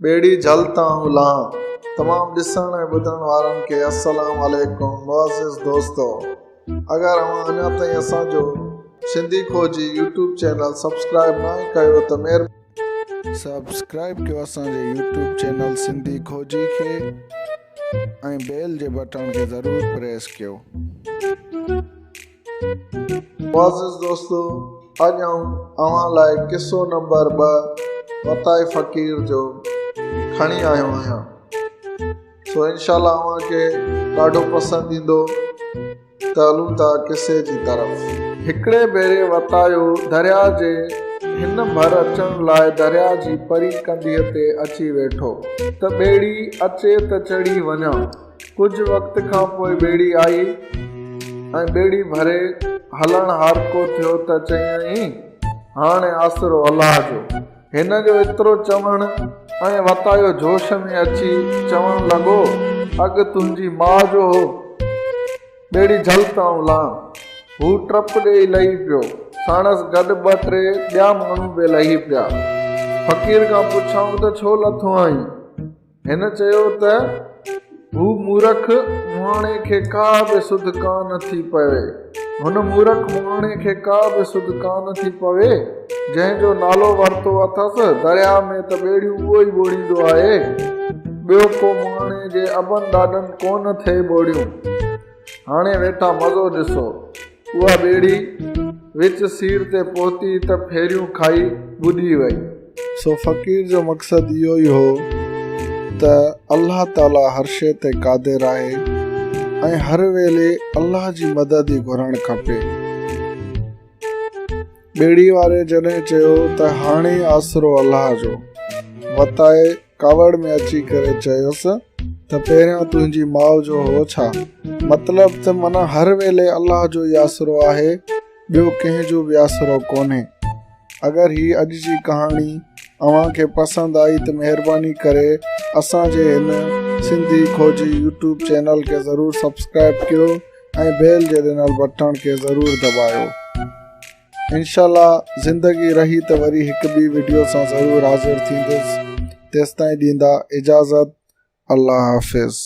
बेड़ी झलता हूँ लां। तमाम ॾिसण ऐं ॿुधण वारनि खे अस्सलाम वालेकुम। मुअज़्ज़िज़ दोस्तो, अगर अञा ताईं असांजो सिंधी खोजी यूट्यूब चैनल सब्सक्राइब न कयो त महिरबानी सब्सक्राइब कयो असांजे यूट्यूब चैनल सिंधी खोजी खे ऐं बेल जे बटन खे ज़रूर प्रेस कयो। मुअज़्ज़िज़ दोस्तो, अॼु अव्हां लाइ किस्सो नंबर 2 वताए फ़कीर जो खणी आयो आहियां। सो इंशाअल्लाह अव्हांखे ॾाढो पसंदि ईंदो। त हलूं था किसे जी तरफ़। हिकिड़े भेरे वतायो दरिया जे हिन भर अचण लाइ दरिया जी परी कंदीअ ते अची वेठो त ॿेड़ी अचे त चढ़ी वञा। कुझु वक़्त खां पोइ ॿेड़ी आई ऐं ॿेड़ी भरे हलण हारको थियो त चयईं, हाणे आसरो अलाह जो। हिन जो एतिरो चवण ऐं वतायो जोश में अची चवण लॻो, अॻु तुंहिंजी माउ जो हो। ॿेड़ी झलताऊं लां। हू ट्रप ॾेई लही पियो। साणस गॾु 2-3 ॿिया माण्हू बि लही पिया। फ़कीर खां पुछाऊं त छो लथो आहीं? हिन चयो त हू मूर्ख मुहाणे खे का बि सुध कान थी पवे। हुन मूर्ख मुहाणे खे का बि सुध कान थी पवे जंहिंजो नालो वरितो अथसि दरिया में त ॿेड़ियूं उहो ई ॿोड़ींदो आहे। ॿियो को मुहाणे जे अबनि ॾाॾनि कोन थिए ॿोड़ियूं। हाणे वेठा मज़ो ॾिसो। उहा ॿेड़ी विच सीर ते पहुती त फेरियूं खाई ॿुॾी वई। सो फ़कीर जो मक़सदु इहो ई हो त अल्लाह ताला हर शइ ते क़ादिर आहे ऐं हर वेले अल्लाह जी मदद ई घुरणु खपे। ॿेड़ी वारे जॾहिं चयो त हाणे आसरो अल्लाह जो, वताए कावड़ में अची करे चयोसि त पहिरियां तुंहिंजी माउ जो हो छा? मतिलब त माना हर वेले अल्लाह जो ई आसरो आहे, ॿियो कंहिंजो बि आसरो कोन्हे। अगरि ही अॼु जी कहाणी अव्हांखे पसंदि आई त महिरबानी करे असांजे हिन सिंधी खोजी यूट्यूब चैनल खे ज़रूर सब्सक्राइब कयो ऐं बेल जे ॾिनल बटन खे ज़रूर दॿायो। इंशाअल्लाह ज़िंदगी रही त वरी हिकु ॿी वीडियो सां ज़रूर हाज़िर थींदुसि। तेसिताईं ॾींदा इजाज़त। अल्लाह हाफ़िज़।